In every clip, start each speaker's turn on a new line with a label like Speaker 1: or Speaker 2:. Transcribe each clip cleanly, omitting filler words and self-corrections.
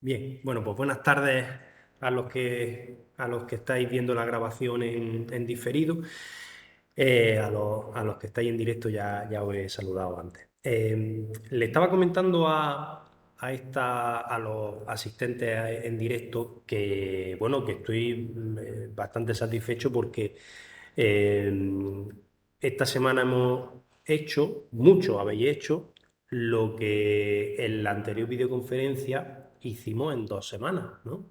Speaker 1: Bien, bueno, pues buenas tardes a los que estáis viendo la grabación en diferido. A los que estáis en directo ya os he saludado antes. Le estaba comentando a los asistentes en directo que, bueno, que estoy bastante satisfecho porque eh, esta semana hemos hecho, mucho habéis hecho, lo que en la anterior videoconferencia hicimos en 2 semanas, ¿no?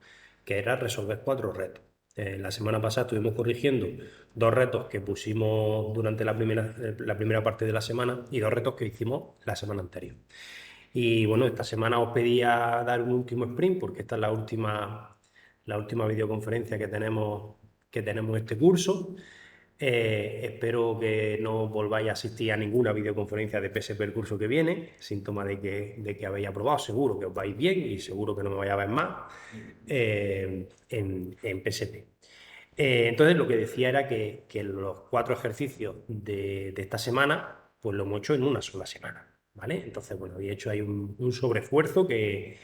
Speaker 1: Que era resolver 4 retos. La semana pasada estuvimos corrigiendo 2 retos que pusimos durante la primera parte de la semana y 2 retos que hicimos la semana anterior. Y bueno, esta semana os pedía dar un último sprint porque esta es la última videoconferencia que tenemos este curso. Espero que no volváis a asistir a ninguna videoconferencia de PSP el curso que viene, síntoma de que habéis aprobado, seguro que os vais bien y seguro que no me vais a ver más en PSP. Entonces lo que decía era que los 4 ejercicios de esta semana, pues lo hemos hecho en una sola semana, ¿vale? Entonces, bueno, había hecho ahí un sobreesfuerzo que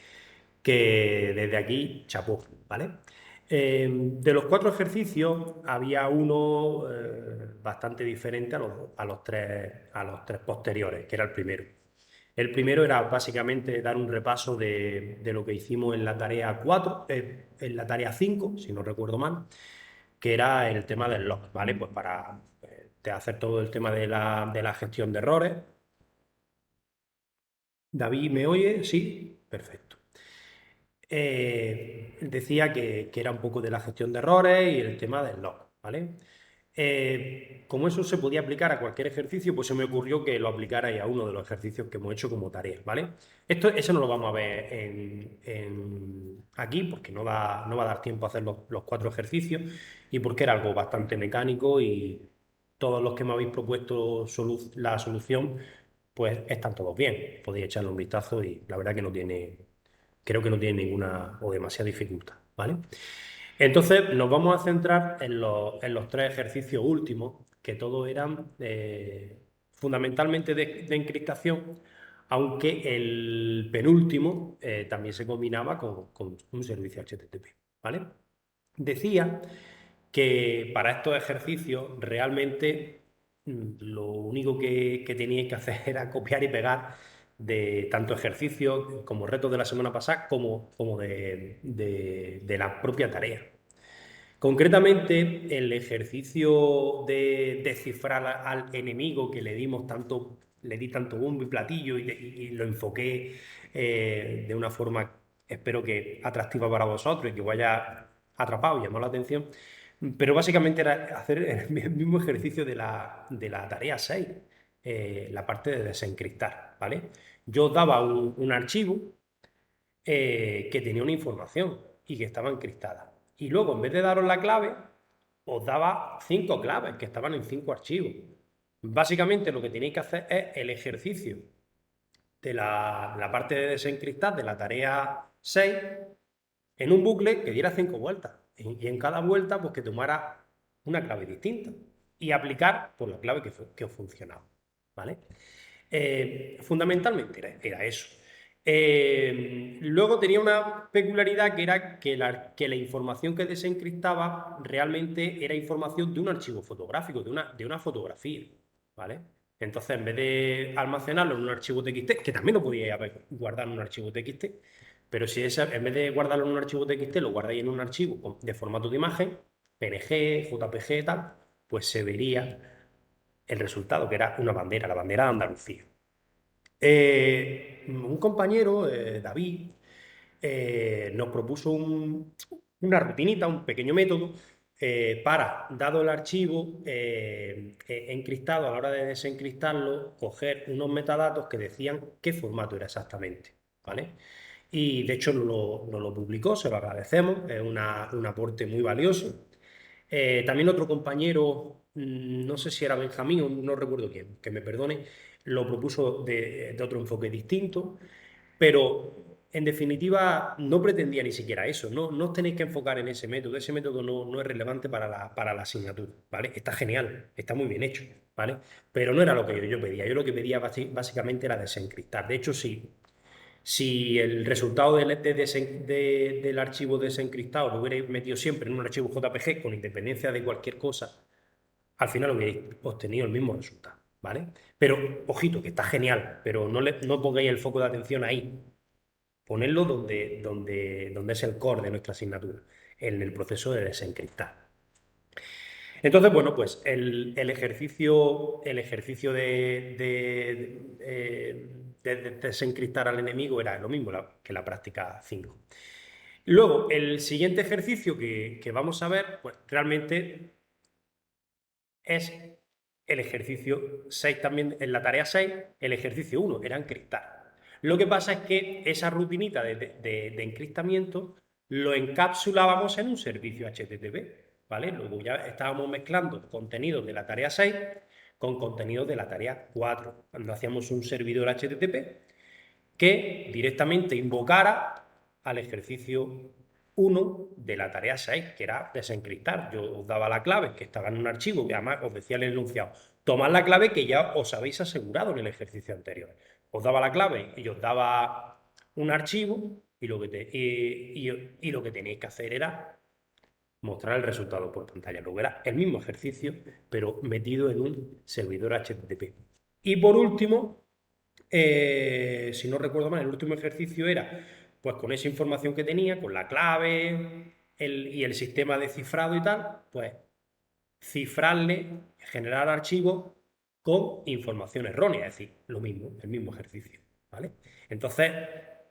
Speaker 1: desde aquí chapó, ¿vale? De los 4 ejercicios había uno bastante diferente a los tres posteriores, que era el primero. El primero era básicamente dar un repaso de lo que hicimos en la tarea 4, en la tarea 5, si no recuerdo mal, que era el tema del log, ¿vale? Pues para hacer todo el tema de la gestión de errores. David, ¿me oye? Sí, perfecto. Decía que era un poco de la gestión de errores y el tema del log, ¿vale? Como eso se podía aplicar a cualquier ejercicio, pues se me ocurrió que lo aplicara a uno de los ejercicios que hemos hecho como tarea, ¿vale? Eso no lo vamos a ver aquí porque no va a dar tiempo a hacer los 4 ejercicios y porque era algo bastante mecánico y todos los que me habéis propuesto la solución, pues están todos bien. Podéis echarle un vistazo y la verdad que creo que no tiene ninguna o demasiada dificultad, ¿vale? Entonces nos vamos a centrar en los 3 ejercicios últimos, que todos eran fundamentalmente de encriptación, aunque el penúltimo también se combinaba con un servicio HTTP, ¿vale? Decía que para estos ejercicios realmente lo único que teníais que hacer era copiar y pegar de tanto ejercicios como retos de la semana pasada como de la propia tarea. Concretamente, el ejercicio de descifrar al enemigo que le di tanto bombo y platillo y lo enfoqué de una forma, espero que atractiva para vosotros y que os haya atrapado y llamado la atención, pero básicamente era hacer el mismo ejercicio de la tarea 6, la parte de desencriptar, ¿vale? Yo os daba un archivo que tenía una información y que estaba encriptada. Y luego, en vez de daros la clave, os daba 5 claves que estaban en 5 archivos. Básicamente lo que tenéis que hacer es el ejercicio de la parte de desencriptar de la tarea 6 en un bucle que diera 5 vueltas. Y en cada vuelta, pues que tomara una clave distinta y aplicar por la clave que os funcionaba. ¿Vale? Fundamentalmente era eso. Luego tenía una peculiaridad que era que la información que desencriptaba realmente era información de un archivo fotográfico, de una fotografía, ¿vale? Entonces, en vez de almacenarlo en un archivo TXT, que también lo podíais haber guardado en un archivo TXT, pero si en vez de guardarlo en un archivo TXT, lo guardáis en un archivo de formato de imagen, PNG, JPG, tal, pues se vería el resultado, que era una bandera, la bandera de Andalucía. Un compañero, David, nos propuso una rutinita, un pequeño método para, dado el archivo encriptado, a la hora de desencriptarlo, coger unos metadatos que decían qué formato era exactamente, ¿vale? Y de hecho nos lo publicó, se lo agradecemos, es un aporte muy valioso. También otro compañero, no sé si era Benjamín o no recuerdo quién, que me perdone, lo propuso de otro enfoque distinto, pero en definitiva no pretendía ni siquiera eso, no os tenéis que enfocar en ese método no es relevante para la asignatura, ¿vale? Está genial, está muy bien hecho, ¿vale? Pero no era lo que yo pedía, yo lo que pedía básicamente era desencriptar. De hecho, Si el resultado del archivo desencriptado lo hubierais metido siempre en un archivo JPG con independencia de cualquier cosa, al final hubierais obtenido el mismo resultado, ¿vale? Pero, ojito, que está genial, pero no pongáis el foco de atención ahí. Ponedlo donde es el core de nuestra asignatura, en el proceso de desencriptar. Entonces, bueno, pues el ejercicio de desencriptar al enemigo era lo mismo que la práctica 5. Luego, el siguiente ejercicio que vamos a ver, pues realmente es el ejercicio 6 también, en la tarea 6, el ejercicio 1, era encriptar. Lo que pasa es que esa rutinita de encriptamiento lo encapsulábamos en un servicio HTTP, ¿vale? Luego ya estábamos mezclando contenidos de la tarea 6 con contenidos de la tarea 4, cuando hacíamos un servidor HTTP que directamente invocara al ejercicio 1 de la tarea 6, que era desencriptar. Yo os daba la clave, que estaba en un archivo, que además os decía el enunciado, tomad la clave que ya os habéis asegurado en el ejercicio anterior. Os daba la clave y os daba un archivo y lo que tenéis que hacer era mostrar el resultado por pantalla. Luego era el mismo ejercicio, pero metido en un servidor HTTP. Y por último, si no recuerdo mal, el último ejercicio era, pues con esa información que tenía, con la clave y el sistema de cifrado y tal, pues cifrarle, generar archivos con información errónea, es decir, lo mismo, el mismo ejercicio, ¿vale? Entonces,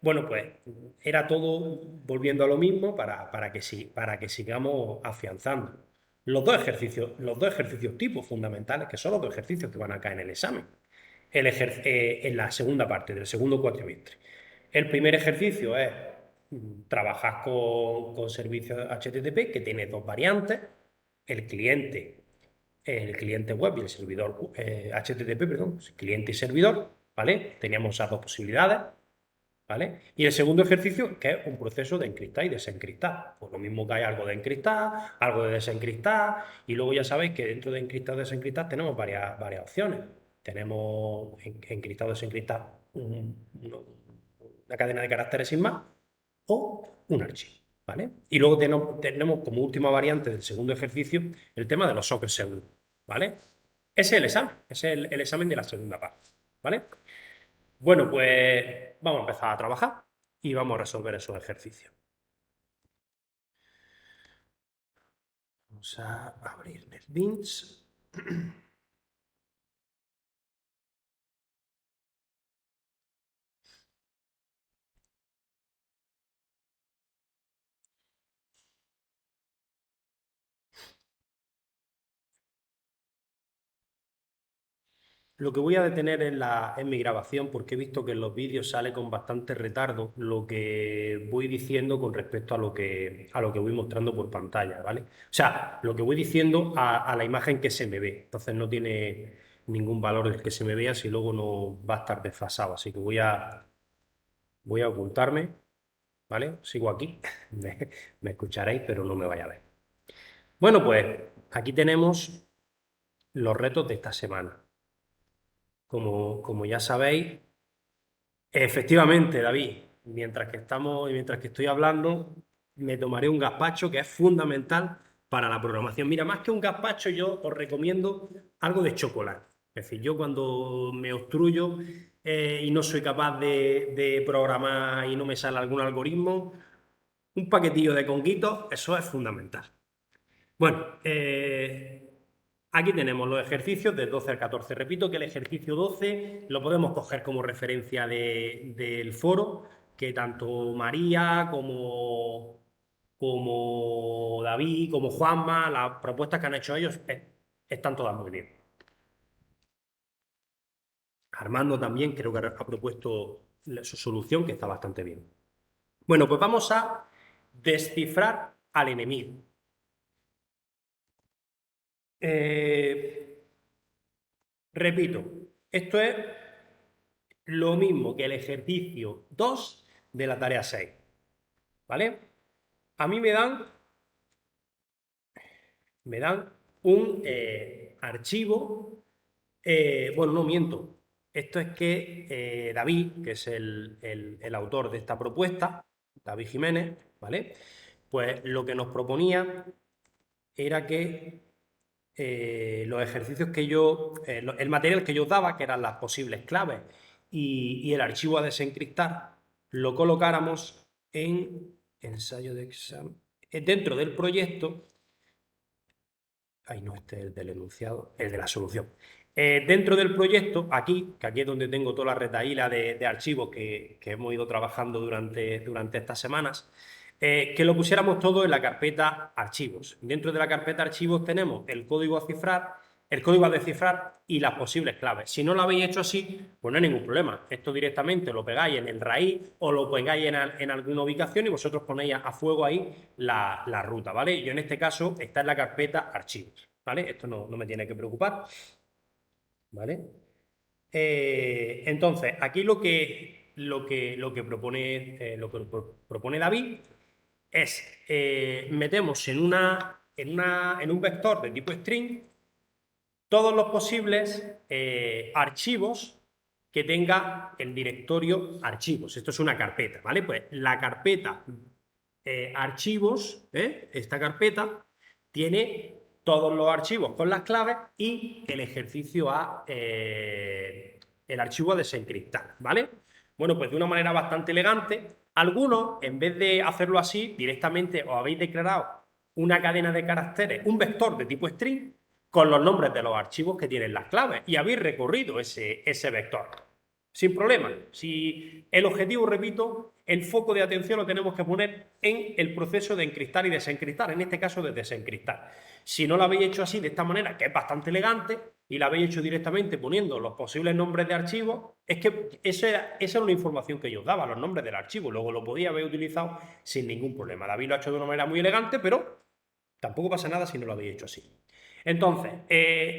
Speaker 1: bueno, pues era todo volviendo a lo mismo para que sigamos afianzando. Los dos ejercicios tipos fundamentales, que son los dos ejercicios que van a caer en el examen en la segunda parte del segundo cuatrimestre. El primer ejercicio es trabajar con servicios HTTP, que tiene dos variantes, el cliente web y el servidor HTTP, perdón, cliente y servidor, ¿vale? Teníamos esas dos posibilidades, ¿vale? Y el segundo ejercicio, que es un proceso de encriptar y desencriptar. Pues lo mismo que hay algo de encriptar, algo de desencriptar, y luego ya sabéis que dentro de encriptar o desencriptar tenemos varias opciones. Tenemos encriptar o desencriptar una cadena de caracteres sin más o un archivo, ¿vale? Y luego tenemos como última variante del segundo ejercicio el tema de los sockets seguros, ¿vale? Ese es el examen, ese es el examen de la segunda parte, ¿vale? Bueno, pues vamos a empezar a trabajar y vamos a resolver esos ejercicios. Vamos a abrir NetBeans. Lo que voy a detener en mi grabación, porque he visto que en los vídeos sale con bastante retardo lo que voy diciendo con respecto a lo que voy mostrando por pantalla, ¿vale? O sea, lo que voy diciendo a la imagen que se me ve. Entonces no tiene ningún valor el que se me vea si luego no va a estar desfasado. Así que voy a ocultarme, ¿vale? Sigo aquí, me escucharéis, pero no me vaya a ver. Bueno, pues aquí tenemos los retos de esta semana. Como ya sabéis, efectivamente, David, mientras que estoy hablando, me tomaré un gazpacho que es fundamental para la programación. Mira, más que un gazpacho, yo os recomiendo algo de chocolate. Es decir, yo cuando me obstruyo y no soy capaz de programar y no me sale algún algoritmo, un paquetillo de conguitos, eso es fundamental. Bueno, aquí tenemos los ejercicios del 12 al 14. Repito que el ejercicio 12 lo podemos coger como referencia del foro, que tanto María como David, como Juanma, las propuestas que han hecho ellos están todas muy bien. Armando también creo que ha propuesto su solución, que está bastante bien. Bueno, pues vamos a descifrar al enemigo. Eh, Repito, esto es lo mismo que el ejercicio 2 de la tarea 6, ¿vale? A mí me dan un archivo, bueno, no miento, Esto es que David, que es el autor de esta propuesta, David Jiménez, ¿vale? Pues lo que nos proponía era que los ejercicios que el material que yo daba, que eran las posibles claves y el archivo a desencriptar, lo colocáramos en ensayo de examen, dentro del proyecto. Ay, no, este es el del enunciado, el de la solución. Dentro del proyecto, aquí, que aquí es donde tengo toda la retahíla de archivos que hemos ido trabajando durante estas semanas, que lo pusiéramos todo en la carpeta archivos. Dentro de la carpeta archivos tenemos el código a descifrar y las posibles claves. Si no lo habéis hecho así, pues no hay ningún problema. Esto directamente lo pegáis en el raíz o lo pegáis en alguna ubicación y vosotros ponéis a fuego ahí la ruta, ¿vale? Yo en este caso está en la carpeta archivos, ¿vale? Esto no me tiene que preocupar, ¿vale? Entonces, aquí lo que propone David es metemos en un vector de tipo string todos los posibles archivos que tenga el directorio archivos. Esto es una carpeta, ¿vale? Pues la carpeta archivos, esta carpeta, tiene todos los archivos con las claves y el ejercicio el archivo a desencriptar, ¿vale? Bueno, pues de una manera bastante elegante, algunos, en vez de hacerlo así, directamente os habéis declarado una cadena de caracteres, un vector de tipo string, con los nombres de los archivos que tienen las claves y habéis recorrido ese vector. Sin problema. Si el objetivo, repito, el foco de atención lo tenemos que poner en el proceso de encriptar y desencriptar, en este caso de desencriptar. Si no lo habéis hecho así, de esta manera, que es bastante elegante, y lo habéis hecho directamente poniendo los posibles nombres de archivos, es que esa era una información que yo os daba, los nombres del archivo, luego lo podía haber utilizado sin ningún problema. David lo ha hecho de una manera muy elegante, pero tampoco pasa nada si no lo habéis hecho así. Entonces,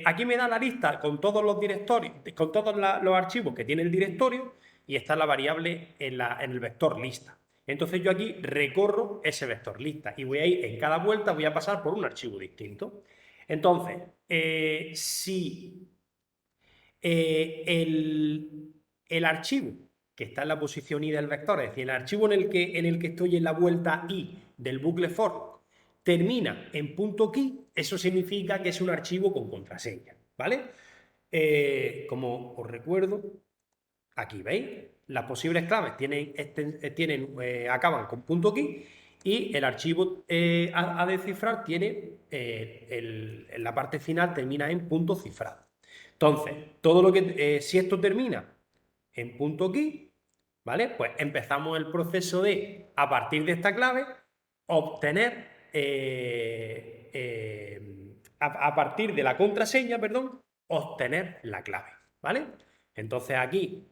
Speaker 1: aquí me da la lista con todos los directorios, con todos los archivos que tiene el directorio y está la variable en el vector lista. Entonces yo aquí recorro ese vector lista y voy a ir en cada vuelta, voy a pasar por un archivo distinto. Entonces, si el archivo que está en la posición i del vector, es decir, el archivo en el que estoy en la vuelta i del bucle for, termina en .key, eso significa que es un archivo con contraseña, ¿vale? Como os recuerdo, aquí veis, las posibles claves acaban con .key y el archivo a descifrar tiene, en la parte final termina en .cifrado. Entonces, si esto termina en .key, ¿vale? Pues empezamos el proceso de, a partir de esta clave, obtener, a partir de la contraseña, perdón, obtener la clave, ¿vale? Entonces aquí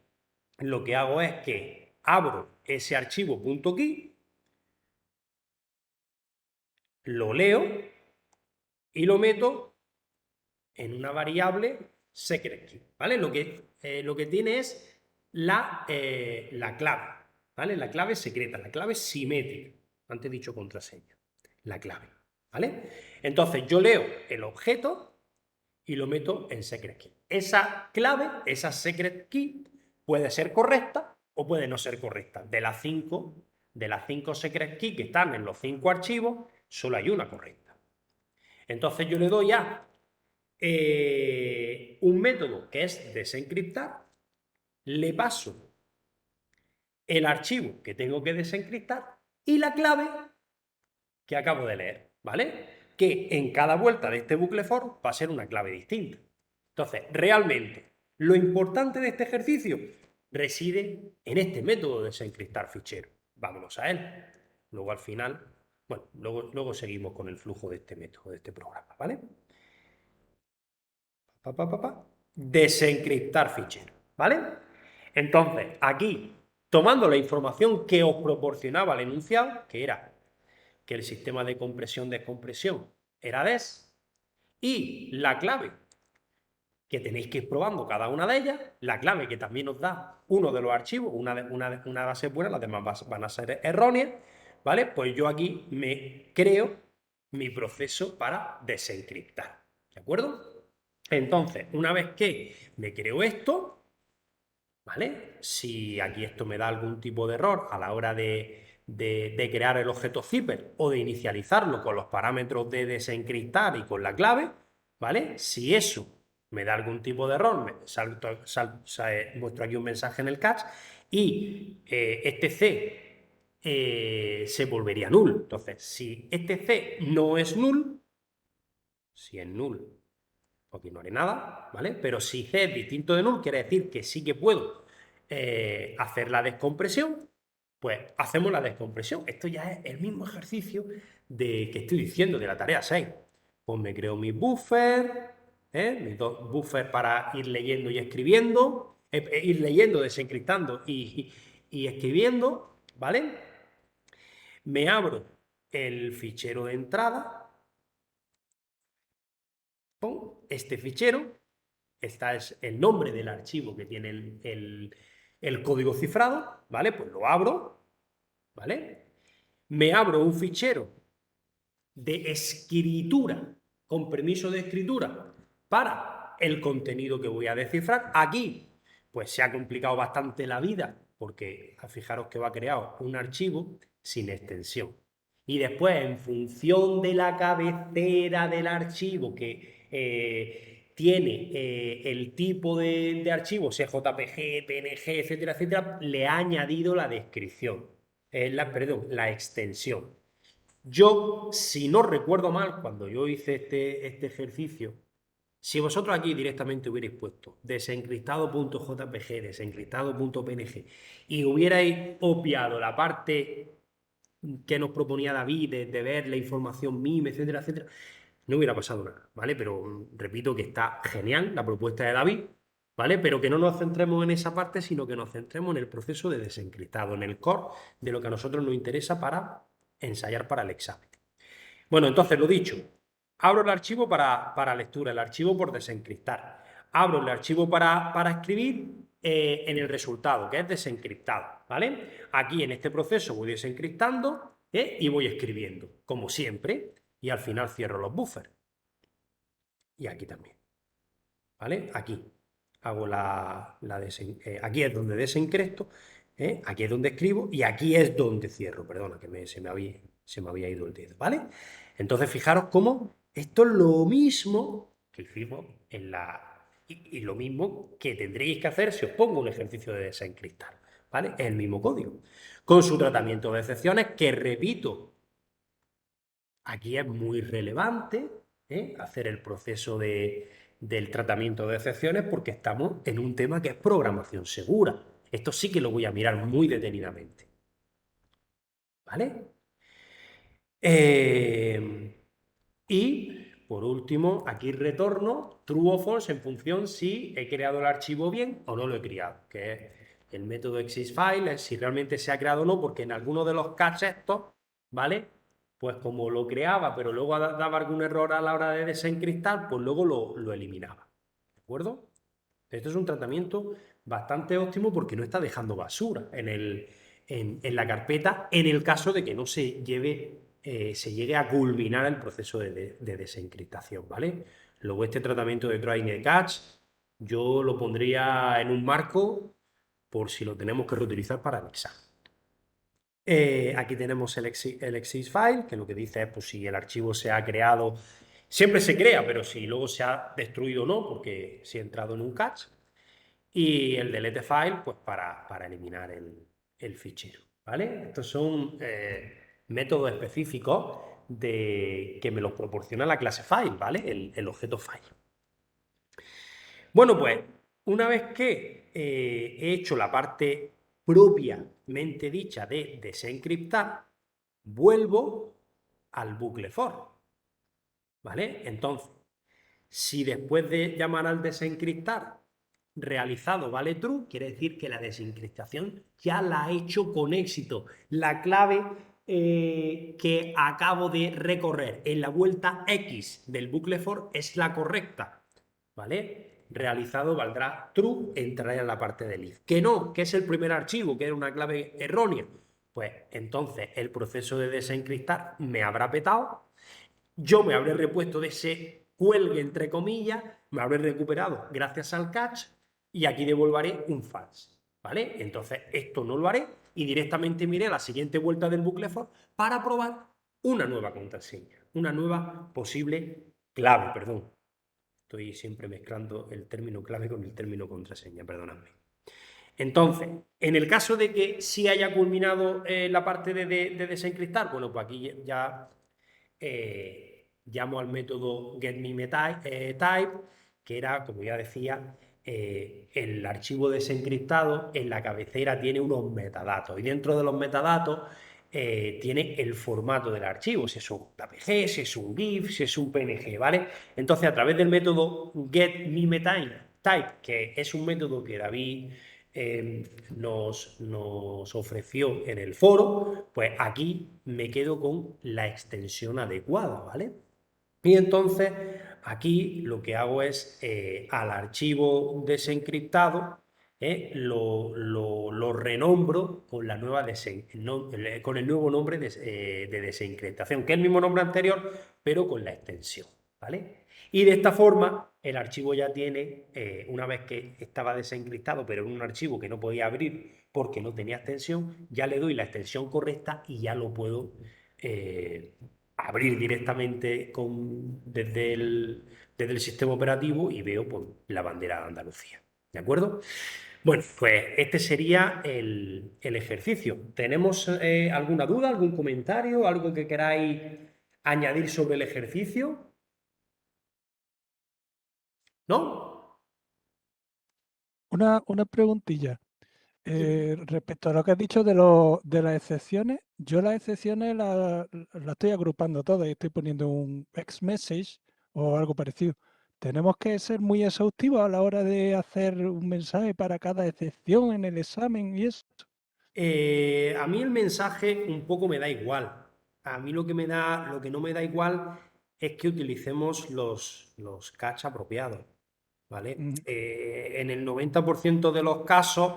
Speaker 1: lo que hago es que abro ese archivo .key, lo leo y lo meto en una variable secret key, ¿vale? Lo que tiene es la clave, ¿vale? La clave secreta, la clave simétrica. Antes he dicho contraseña, la clave, ¿vale? Entonces yo leo el objeto y lo meto en secret key. Esa clave, esa secret key, puede ser correcta o puede no ser correcta. De las cinco secret key que están en los 5 archivos, solo hay una correcta. Entonces yo le doy a un método que es desencriptar, le paso el archivo que tengo que desencriptar y la clave que acabo de leer, ¿vale? Que en cada vuelta de este bucle for va a ser una clave distinta. Entonces, realmente, lo importante de este ejercicio reside en este método de desencriptar ficheros. Vámonos a él. Luego al final, bueno, luego seguimos con el flujo de este método, de este programa, ¿vale? Desencriptar ficheros, ¿vale? Entonces, aquí, tomando la información que os proporcionaba el enunciado, que era que el sistema de compresión-descompresión era DES, y la clave que tenéis que ir probando cada una de ellas, la clave que también os da uno de los archivos, una va a ser buena, las demás van a ser erróneas, ¿vale? Pues yo aquí me creo mi proceso para desencriptar, ¿de acuerdo? Entonces, una vez que me creo esto, ¿vale? Si aquí esto me da algún tipo de error a la hora de crear el objeto zipper o de inicializarlo con los parámetros de desencriptar y con la clave, ¿vale? Si eso me da algún tipo de error, muestro aquí un mensaje en el catch y este C se volvería null. Entonces, si este C no es null, si es null, aquí no haré nada, ¿vale? Pero si C es distinto de null, quiere decir que sí que puedo hacer la descompresión, pues hacemos la descompresión. Esto ya es el mismo ejercicio que estoy diciendo de la tarea 6. Pues me creo mis buffers, mis dos buffers para ir leyendo y escribiendo, ir leyendo, desencriptando y escribiendo, ¿vale? Me abro el fichero de entrada, pongo este fichero. Este es el nombre del archivo que tiene el código cifrado, ¿vale? Pues lo abro, ¿vale? Me abro un fichero de escritura, con permiso de escritura, para el contenido que voy a descifrar. Aquí, pues se ha complicado bastante la vida, porque fijaros que va creado un archivo sin extensión. Y después, en función de la cabecera del archivo que tiene el tipo de archivo, sea JPG, PNG, etcétera, etcétera, le ha añadido la descripción, perdón, la extensión. Yo, si no recuerdo mal, cuando yo hice este ejercicio, si vosotros aquí directamente hubierais puesto desencriptado.jpg, desencriptado.png y hubierais obviado la parte que nos proponía David de ver la información MIME, etcétera, etcétera, no hubiera pasado nada, ¿vale? Pero repito que está genial la propuesta de David, ¿vale? Pero que no nos centremos en esa parte, sino que nos centremos en el proceso de desencriptado, en el core de lo que a nosotros nos interesa para ensayar para el examen. Bueno, entonces lo dicho, abro el archivo para lectura, el archivo por desencriptar. Abro el archivo para escribir en el resultado, que es desencriptado, ¿vale? Aquí en este proceso voy desencriptando y voy escribiendo, como siempre, y al final cierro los buffers. Y aquí también, ¿vale? Aquí hago aquí es donde desencresto, aquí es donde escribo y aquí es donde cierro, perdona, que se me había ido el dedo, ¿vale? Entonces fijaros cómo esto es lo mismo que hicimos y lo mismo que tendréis que hacer si os pongo un ejercicio de desencriptar, ¿vale? Es el mismo código, con su tratamiento de excepciones que, repito, aquí es muy relevante hacer el proceso del tratamiento de excepciones porque estamos en un tema que es programación segura. Esto sí que lo voy a mirar muy detenidamente. ¿Vale? Y por último, aquí retorno true o false en función si he creado el archivo bien o no lo he creado, que es el método exisFile, si realmente se ha creado o no, porque en algunos de los caches estos, ¿vale? Pues como lo creaba, pero luego daba algún error a la hora de desencriptar, pues luego lo eliminaba. ¿De acuerdo? Esto es un tratamiento bastante óptimo porque no está dejando basura en la carpeta en el caso de que no se llegue a culminar el proceso de desencriptación, ¿vale? Luego este tratamiento de try and catch yo lo pondría en un marco por si lo tenemos que reutilizar para el examen. Aquí tenemos el exist file, que lo que dice es pues, si el archivo se ha creado, siempre se crea, pero si luego se ha destruido o no, porque si ha entrado en un cache. Y el delete file, pues para eliminar el fichero, ¿vale? Estos son métodos específicos que me los proporciona la clase file, ¿vale? El objeto file. Bueno, pues una vez que he hecho la parte propiamente dicha de desencriptar, vuelvo al bucle for, ¿vale? Entonces, si después de llamar al desencriptar realizado vale true, quiere decir que la desencriptación ya la he hecho con éxito. La clave que acabo de recorrer en la vuelta X del bucle for es la correcta, ¿vale? Realizado valdrá true, entrará en la parte del if. Que no, que es el primer archivo, que era una clave errónea. Pues entonces el proceso de desencriptar me habrá petado, yo me habré repuesto de ese cuelgue, entre comillas, me habré recuperado gracias al catch y aquí devolveré un false. ¿vale? Entonces esto no lo haré y directamente miré a la siguiente vuelta del bucle for para probar una nueva contraseña, una nueva posible clave, perdón. Estoy siempre mezclando el término clave con el término contraseña, perdonadme. Entonces, en el caso de que sí haya culminado la parte de desencriptar, bueno, pues aquí ya llamo al método getMeMeType, que era, como ya decía, el archivo desencriptado en la cabecera tiene unos metadatos y dentro de los metadatos tiene el formato del archivo, si es un JPG, si es un GIF, si es un PNG, ¿vale? Entonces, a través del método getMeMeType, que es un método que David nos ofreció en el foro, pues aquí me quedo con la extensión adecuada, ¿vale? Y entonces aquí lo que hago es al archivo desencriptado lo renombro con, la nueva con el nuevo nombre de desencriptación, que es el mismo nombre anterior, pero con la extensión, ¿vale? Y de esta forma el archivo ya tiene, una vez que estaba desencriptado, pero en un archivo que no podía abrir porque no tenía extensión, ya le doy la extensión correcta y ya lo puedo abrir directamente desde el sistema operativo y veo pues, la bandera de Andalucía. ¿De acuerdo? Bueno, pues este sería el ejercicio. ¿Tenemos alguna duda, algún comentario, algo que queráis añadir sobre el ejercicio? ¿No?
Speaker 2: Una preguntilla.
Speaker 1: Sí.
Speaker 2: Respecto a lo que has dicho de las excepciones, yo las excepciones las estoy agrupando todas y estoy poniendo un X message o algo parecido. Tenemos que ser muy exhaustivos a la hora de hacer un mensaje para cada excepción en el examen y eso.
Speaker 1: A mí el mensaje un poco me da igual. A mí lo que no me da igual es que utilicemos los catch apropiados, ¿vale?
Speaker 2: Ujú.
Speaker 1: En el 90% de los casos,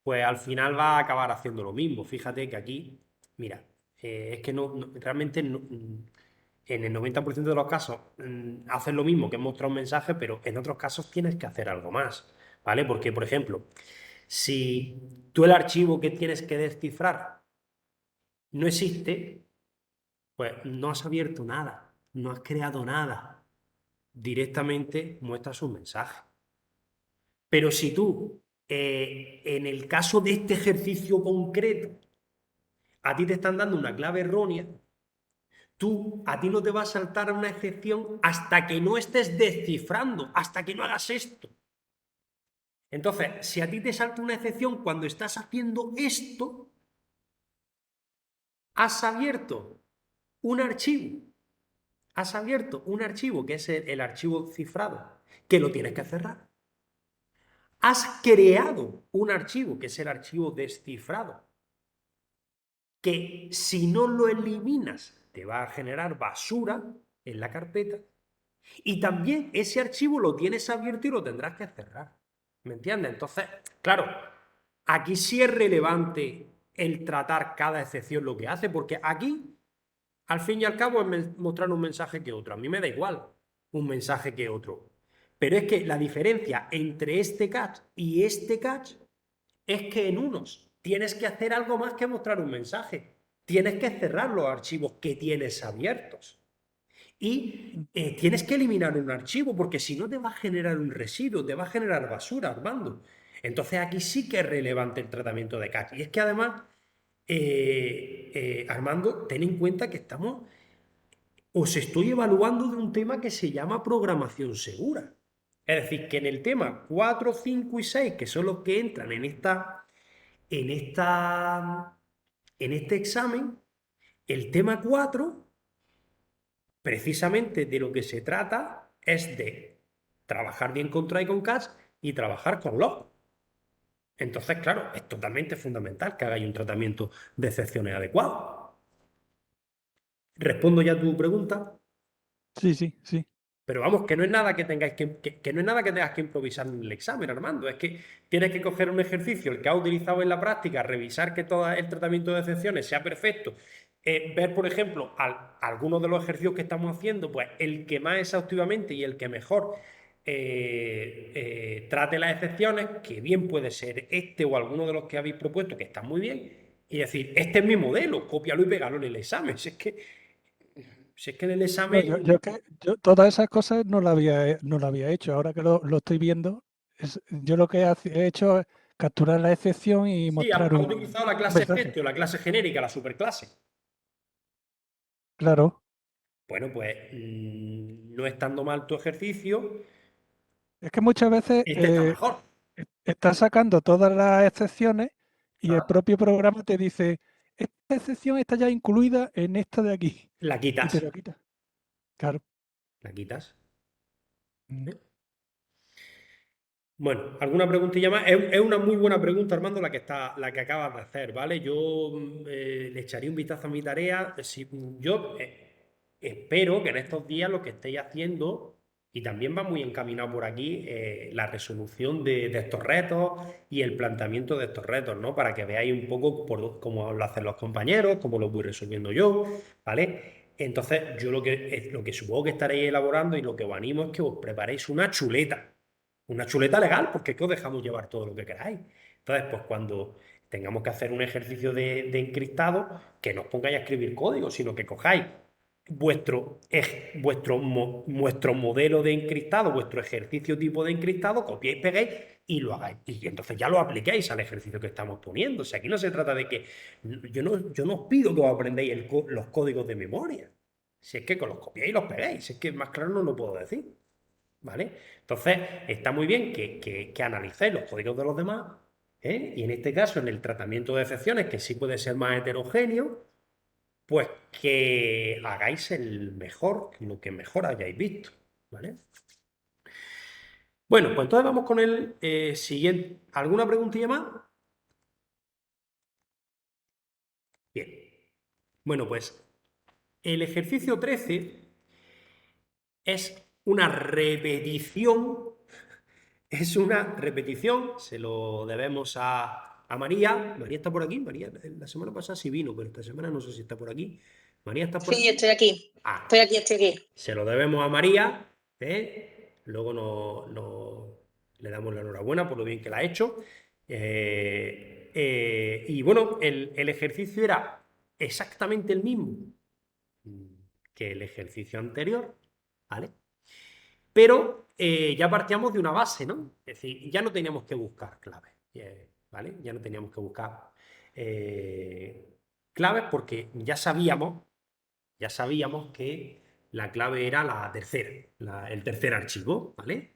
Speaker 1: pues al final va a acabar haciendo lo mismo. Fíjate que aquí, mira, es que realmente en el 90% de los casos haces lo mismo que mostrar un mensaje, pero en otros casos tienes que hacer algo más, ¿vale? Porque, por ejemplo, si tú el archivo que tienes que descifrar no existe, pues no has abierto nada, no has creado nada. Directamente muestras un mensaje. Pero si tú, en el caso de este ejercicio concreto, a ti te están dando una clave errónea, a ti no te va a saltar una excepción hasta que no estés descifrando, hasta que no hagas esto. Entonces, si a ti te salta una excepción cuando estás haciendo esto, has abierto un archivo. Has abierto un archivo que es el archivo cifrado, que lo tienes que cerrar. Has creado un archivo que es el archivo descifrado, que si no lo eliminas te va a generar basura en la carpeta. Y también ese archivo lo tienes abierto y lo tendrás que cerrar. ¿Me entiendes? Entonces, claro, aquí sí es relevante el tratar cada excepción lo que hace, porque aquí, al fin y al cabo, es mostrar un mensaje que otro. A mí me da igual un mensaje que otro. Pero es que la diferencia entre este catch y este catch es que en unos tienes que hacer algo más que mostrar un mensaje. Tienes que cerrar los archivos que tienes abiertos. Y tienes que eliminar un archivo porque si no te va a generar un residuo, te va a generar basura, Armando. Entonces aquí sí que es relevante el tratamiento de cache. Y es que además, Armando, ten en cuenta que os estoy evaluando de un tema que se llama programación segura. Es decir, que en el tema 4, 5 y 6, que son los que entran en esta, en este examen, el tema 4 precisamente de lo que se trata es de trabajar bien con try con catch y trabajar con log. Entonces, claro, es totalmente fundamental que hagáis un tratamiento de excepciones adecuado. Respondo ya a tu pregunta,
Speaker 2: Sí, sí, sí.
Speaker 1: pero vamos, que no es nada que tengáis que no es nada que tengas que improvisar en el examen, Armando. Es que tienes que coger un ejercicio, el que has utilizado en la práctica, revisar que todo el tratamiento de excepciones sea perfecto. Ver, por ejemplo, algunos de los ejercicios que estamos haciendo, pues el que más exhaustivamente y el que mejor trate las excepciones, que bien puede ser este o alguno de los que habéis propuesto, que están muy bien, y decir, este es mi modelo, cópialo y pégalo en el examen. Si es que en el
Speaker 2: No,
Speaker 1: examen...
Speaker 2: yo todas esas cosas no la había hecho. Ahora que lo estoy viendo, yo lo que he hecho es capturar la excepción y
Speaker 1: Sí, ha,
Speaker 2: mostrar
Speaker 1: ha utilizado la
Speaker 2: un
Speaker 1: clase
Speaker 2: mensaje.
Speaker 1: efecto, la clase genérica, la superclase.
Speaker 2: Claro.
Speaker 1: Bueno, pues no estando mal tu ejercicio,
Speaker 2: Es que muchas veces
Speaker 1: este está mejor.
Speaker 2: estás sacando todas las excepciones y el
Speaker 1: Ah,
Speaker 2: propio programa te dice, esta excepción está ya incluida en esta de aquí.
Speaker 1: la
Speaker 2: Y te
Speaker 1: quitas,
Speaker 2: lo quita. Claro.
Speaker 1: la quitas.
Speaker 2: Mm.
Speaker 1: Bueno, ¿alguna preguntilla más? Es una muy buena pregunta, Armando, la que acabas de hacer, ¿vale? Yo le echaría un vistazo a mi tarea. Yo espero que en estos días lo que estéis haciendo, y también va muy encaminado por aquí, la resolución de estos retos y el planteamiento de estos retos, ¿no? Para que veáis un poco cómo lo hacen los compañeros, cómo lo voy resolviendo yo, ¿vale? Entonces, yo lo que supongo que estaréis elaborando y lo que os animo es que os preparéis una chuleta legal, porque es que os dejamos llevar todo lo que queráis. Entonces, pues cuando tengamos que hacer un ejercicio de encriptado, que no os pongáis a escribir código, sino que cojáis vuestro modelo de encriptado, vuestro ejercicio tipo de encriptado, copiéis, peguéis y lo hagáis. Y entonces ya lo apliquéis al ejercicio que estamos poniendo. O sea, aquí no se trata de que... Yo no os pido que os aprendáis los códigos de memoria. Si es que con los copiáis y los pegáis. Si es que más claro no lo puedo decir. ¿Vale? Entonces, está muy bien que analicéis los códigos de los demás, ¿eh? Y en este caso, en el tratamiento de excepciones, que sí puede ser más heterogéneo, pues que hagáis lo que mejor hayáis visto, ¿vale? Bueno, pues entonces vamos con el siguiente. ¿Alguna preguntilla más? Bien. Bueno, pues el ejercicio 13 es una repetición. Es una repetición, se lo debemos a María. María está por aquí. María, la semana pasada sí vino, pero esta semana no sé si está por aquí. María, ¿está por
Speaker 3: Sí,
Speaker 1: aquí?
Speaker 3: estoy aquí.
Speaker 1: Ah,
Speaker 3: Estoy aquí, estoy aquí.
Speaker 1: se lo debemos a María. Luego le damos la enhorabuena por lo bien que la ha hecho. Y bueno, el ejercicio era exactamente el mismo que el ejercicio anterior, ¿vale? Pero ya partíamos de una base, ¿no? Es decir, ya no teníamos que buscar claves, ¿vale? Ya no teníamos que buscar claves porque ya sabíamos que la clave era la tercera, el tercer archivo, ¿vale?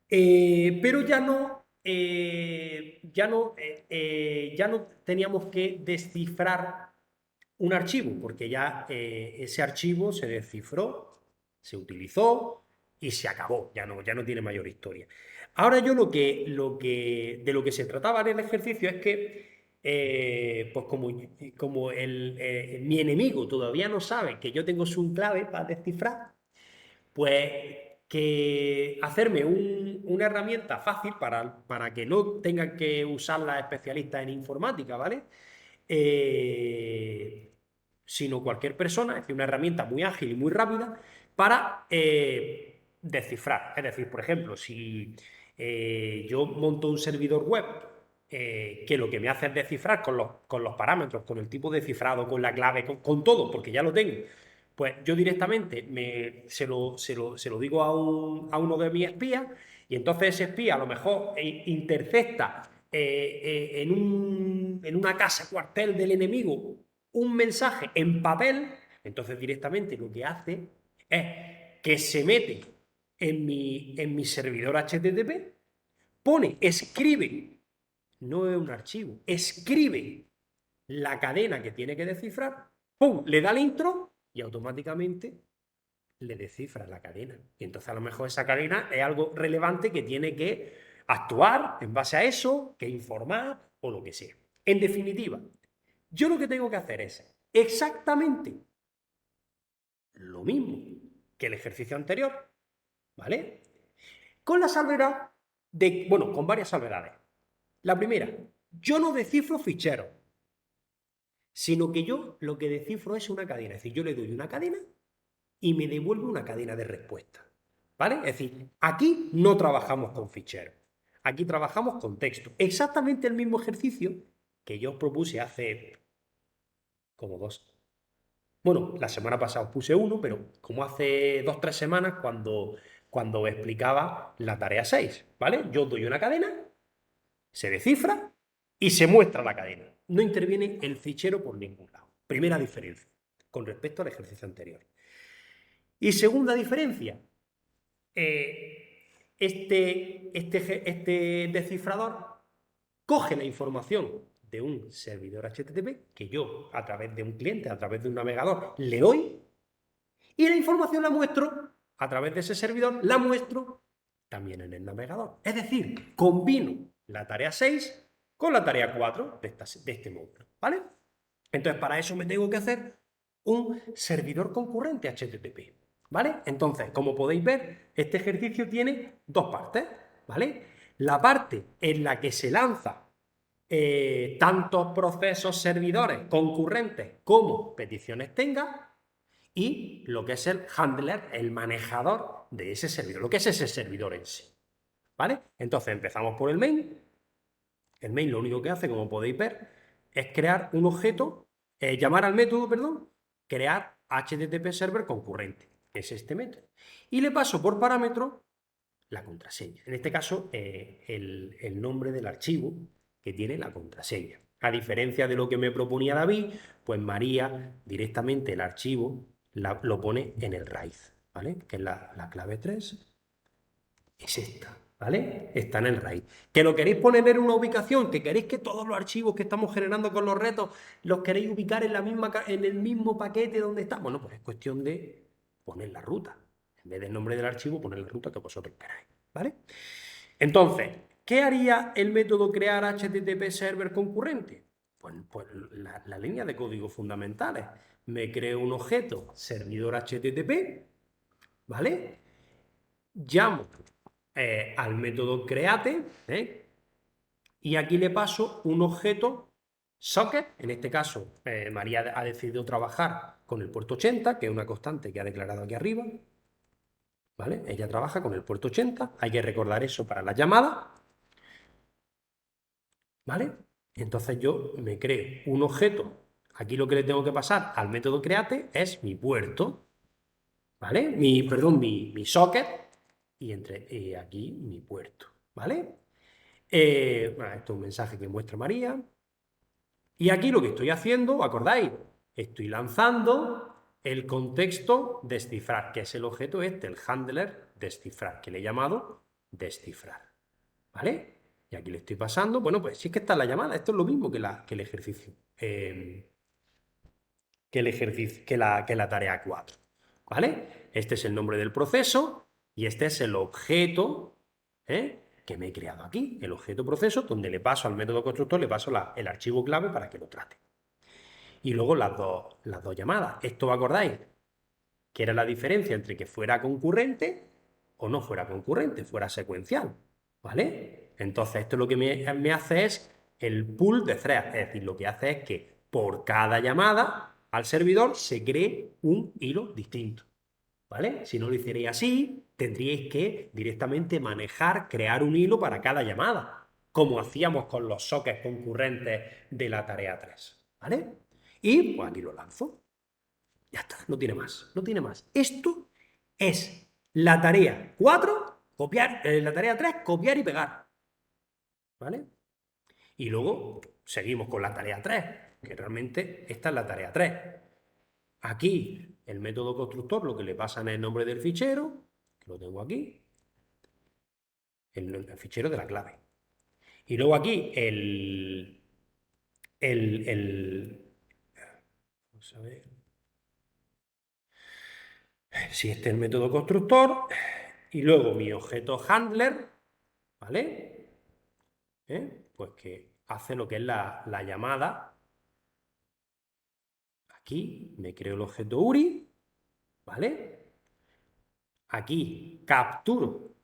Speaker 1: Pero ya no teníamos que descifrar un archivo, porque ya ese archivo se descifró, se utilizó y se acabó, ya no tiene mayor historia. Ahora yo de lo que se trataba en el ejercicio es que, pues como mi enemigo todavía no sabe que yo tengo su clave para descifrar, pues que hacerme una herramienta fácil para que no tengan que usarla especialistas en informática, ¿vale? Eh, Sino cualquier persona, es decir, una herramienta muy ágil y muy rápida para descifrar. Es decir, por ejemplo, si yo monto un servidor web que lo que me hace es descifrar con los parámetros, con el tipo de cifrado, con la clave, con todo, porque ya lo tengo, pues yo directamente se lo digo a uno de mis espías y entonces ese espía a lo mejor intercepta en una casa cuartel del enemigo un mensaje en papel, entonces directamente lo que hace es que se mete en mi servidor HTTP, escribe, no es un archivo, escribe la cadena que tiene que descifrar, ¡pum! Le da el intro y automáticamente le descifra la cadena. Y entonces a lo mejor esa cadena es algo relevante que tiene que actuar en base a eso, que informar o lo que sea. En definitiva, yo lo que tengo que hacer es exactamente lo mismo que el ejercicio anterior, ¿vale? Con la salvedad bueno, con varias salvedades. La primera, yo no descifro ficheros, sino que yo lo que descifro es una cadena. Es decir, yo le doy una cadena y me devuelve una cadena de respuesta. ¿vale? Es decir, aquí no trabajamos con ficheros, aquí trabajamos con texto. Exactamente el mismo ejercicio que yo os propuse hace como bueno, la semana pasada os puse uno, pero como hace 2 o 3 semanas cuando explicaba la tarea 6, ¿vale? Yo doy una cadena, se descifra y se muestra la cadena. No interviene el fichero por ningún lado. Primera diferencia con respecto al ejercicio anterior. Y segunda diferencia, este descifrador coge la información de un servidor HTTP que yo, a través de un cliente, a través de un navegador, le doy, y la información la muestro a través de ese servidor, la muestro también en el navegador. Es decir, combino la tarea 6 con la tarea 4 de este módulo, ¿vale? Entonces, para eso me tengo que hacer un servidor concurrente HTTP, ¿vale? Entonces, como podéis ver, este ejercicio tiene dos partes, ¿vale? La parte en la que se lanza tantos procesos servidores concurrentes como peticiones tenga, y lo que es el handler, el manejador de ese servidor, lo que es ese servidor en sí, ¿vale? Entonces empezamos por el main. El main lo único que hace, como podéis ver, es crear un objeto, llamar al método, perdón, crear HTTP server concurrente, que es este método. Y le paso por parámetro la contraseña. En este caso, el nombre del archivo que tiene la contraseña. A diferencia de lo que me proponía David, pues María directamente el archivo lo pone en el raíz, ¿vale? Que es la clave 3. Es esta, ¿vale? Está en el raíz. ¿Que lo queréis poner en una ubicación? ¿Que queréis que todos los archivos que estamos generando con los retos los queréis ubicar en el mismo paquete donde está? Bueno, pues es cuestión de poner la ruta. En vez del nombre del archivo, poner la ruta que vosotros queráis, ¿vale? Entonces, ¿qué haría el método crear HTTP server concurrente? Pues la línea de código fundamentales. Me creo un objeto servidor HTTP, ¿vale? Llamo al método create, y aquí le paso un objeto socket. En este caso, María ha decidido trabajar con el puerto 80, que es una constante que ha declarado aquí arriba, ¿vale? Ella trabaja con el puerto 80, hay que recordar eso para la llamada, ¿vale? Entonces yo me creo un objeto. Aquí lo que le tengo que pasar al método create es mi puerto, ¿vale? Mi socket, y aquí mi puerto, ¿vale? Bueno, esto es un mensaje que muestra María. Y aquí lo que estoy haciendo, ¿acordáis? Estoy lanzando el contexto descifrar, que es el objeto este, el handler descifrar, que le he llamado descifrar, ¿vale? Y aquí le estoy pasando, bueno, pues sí es que está la llamada, esto es lo mismo que el ejercicio, que la tarea 4, ¿vale? Este es el nombre del proceso y este es el objeto, que me he creado aquí, el objeto proceso, donde le paso al método constructor, le paso el archivo clave para que lo trate. Y luego las dos llamadas. ¿Esto os acordáis? Que era la diferencia entre que fuera concurrente o no fuera concurrente, fuera secuencial, ¿vale? Entonces esto lo que me hace es el pool de threads, es decir, lo que hace es que por cada llamada al servidor se cree un hilo distinto, ¿vale? Si no lo hicierais así, tendríais que directamente manejar, crear un hilo para cada llamada, como hacíamos con los sockets concurrentes de la tarea 3, ¿vale? Y pues aquí lo lanzo. Ya está, no tiene más, no tiene más. Esto es la tarea 4, copiar, la tarea 3, copiar y pegar, ¿vale? Y luego seguimos con la tarea 3, que realmente esta es la tarea 3. Aquí el método constructor lo que le pasa es el nombre del fichero, que lo tengo aquí, el fichero de la clave. Y luego aquí vamos a ver, si este es el método constructor, y luego mi objeto handler, ¿vale? Pues que hace lo que es la llamada. Aquí me creo el objeto URI, ¿vale? Aquí capturo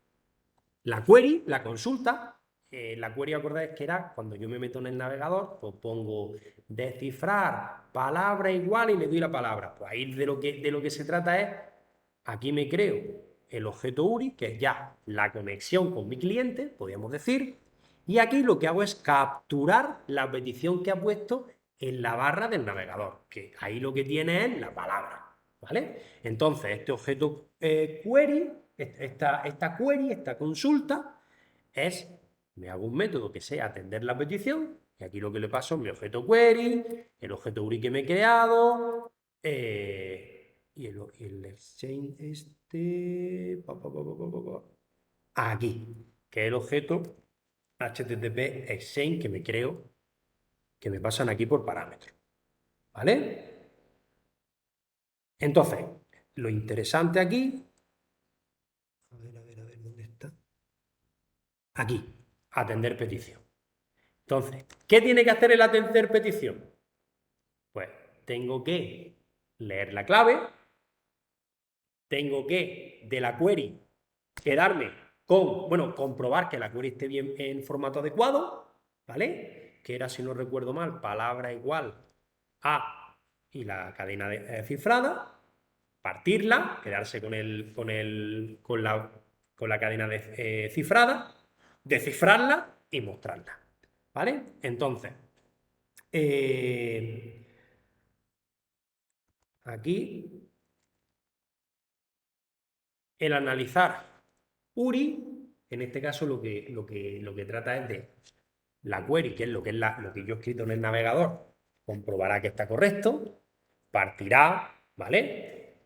Speaker 1: la query, la consulta. La query, acordáis que era cuando yo me meto en el navegador, pues pongo descifrar palabra igual y le doy la palabra. Pues ahí de lo que se trata es, aquí me creo el objeto URI, que es ya la conexión con mi cliente, podríamos decir, y aquí lo que hago es capturar la petición que ha puesto en la barra del navegador, que ahí lo que tiene es la palabra, ¿vale? Entonces, este objeto query, esta consulta, me hago un método que sea atender la petición, y aquí lo que le paso es mi objeto query, el objeto URI que me he creado, y el exchange aquí, que es el objeto HTTP exchange que me creo, que me pasan aquí por parámetros, ¿vale? Entonces, lo interesante aquí, a ver, ¿dónde está? Aquí, atender petición. Entonces, ¿qué tiene que hacer el atender petición? Pues tengo que leer la clave, tengo que, de la query, quedarme con, bueno, comprobar que la query esté bien en formato adecuado, ¿vale? Que era, si no recuerdo mal, palabra igual a y la cadena cifrada, partirla, quedarse con la cadena cifrada, descifrarla y mostrarla, ¿vale? Entonces, aquí el analizar URI, en este caso lo que trata es de la query, que es lo que yo he escrito en el navegador, comprobará que está correcto, partirá, ¿vale?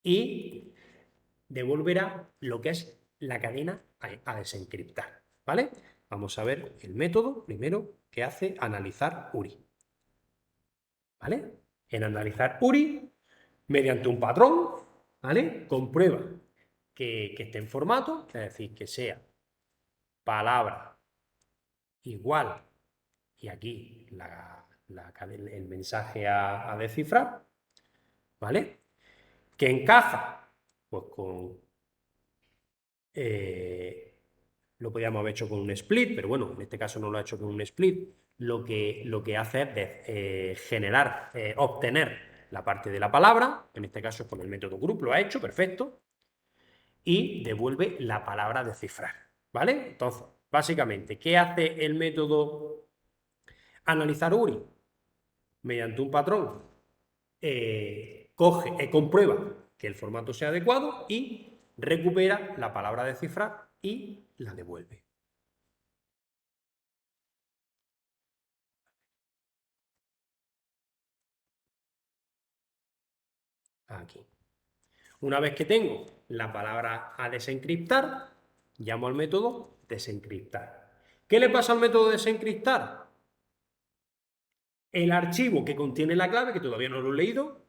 Speaker 1: Y devolverá lo que es la cadena a desencriptar, ¿vale? Vamos a ver el método primero que hace analizar URI, ¿vale? En analizar URI, mediante un patrón, ¿vale? Comprueba que esté en formato, es decir, que sea palabra igual, y aquí el mensaje a descifrar, ¿vale? Que encaja, pues con... lo podríamos haber hecho con un split, pero bueno, en este caso no lo ha hecho con un split. Lo que hace es generar, obtener la parte de la palabra, en este caso es con el método group, lo ha hecho, perfecto, y devuelve la palabra descifrar, ¿vale? Entonces, básicamente, ¿qué hace el método analizar URI? Mediante un patrón, comprueba que el formato sea adecuado y recupera la palabra descifrar y la devuelve. Aquí. Una vez que tengo la palabra a desencriptar, llamo al método desencriptar. ¿Qué le pasa al método desencriptar? El archivo que contiene la clave, que todavía no lo he leído,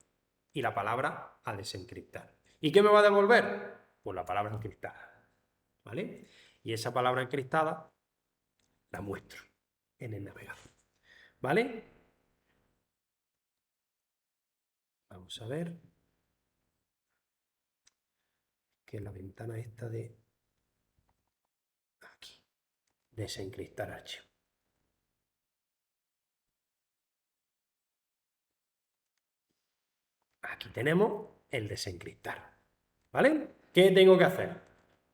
Speaker 1: y la palabra a desencriptar. ¿Y qué me va a devolver? Pues la palabra encriptada, ¿vale? Y esa palabra encriptada la muestro en el navegador, ¿vale? Vamos a ver que la ventana esta de aquí, desencriptar archivo. Aquí tenemos el desencriptar, ¿vale? ¿Qué tengo que hacer?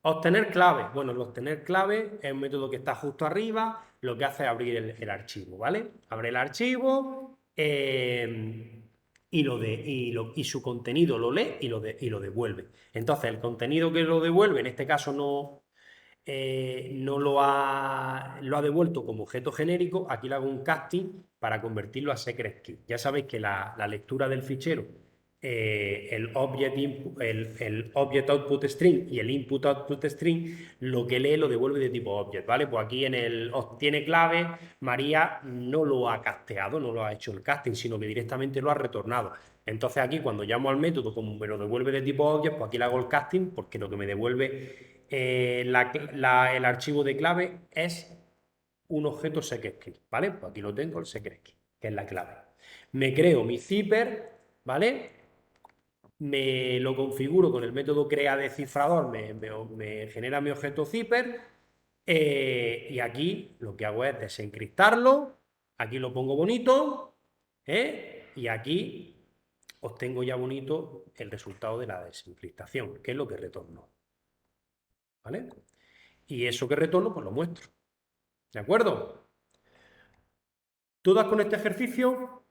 Speaker 1: Obtener clave. Bueno, el obtener clave es un método que está justo arriba, lo que hace es abrir el archivo, ¿vale? Abre el archivo y su contenido lo lee y lo devuelve. Entonces, el contenido que lo devuelve, en este caso no lo ha devuelto como objeto genérico, aquí le hago un casting para convertirlo a secret key. Ya sabéis que la lectura del fichero, el object output string y el input output string, lo que lee lo devuelve de tipo object, ¿vale? Pues aquí en el obtiene clave, María no lo ha casteado, no lo ha hecho el casting, sino que directamente lo ha retornado. Entonces aquí cuando llamo al método, como me lo devuelve de tipo object, pues aquí le hago el casting porque lo que me devuelve el archivo de clave es un objeto secret key, ¿vale? Pues aquí lo tengo, el secret key, que es la clave. Me creo mi zipper, ¿vale? Me lo configuro con el método crea descifrador, me genera mi objeto zipper, y aquí lo que hago es desencriptarlo, aquí lo pongo bonito, y aquí obtengo ya bonito el resultado de la desencriptación, que es lo que retorno. ¿Vale? Y eso que retorno, pues lo muestro. ¿De acuerdo? ¿Dudas con este ejercicio?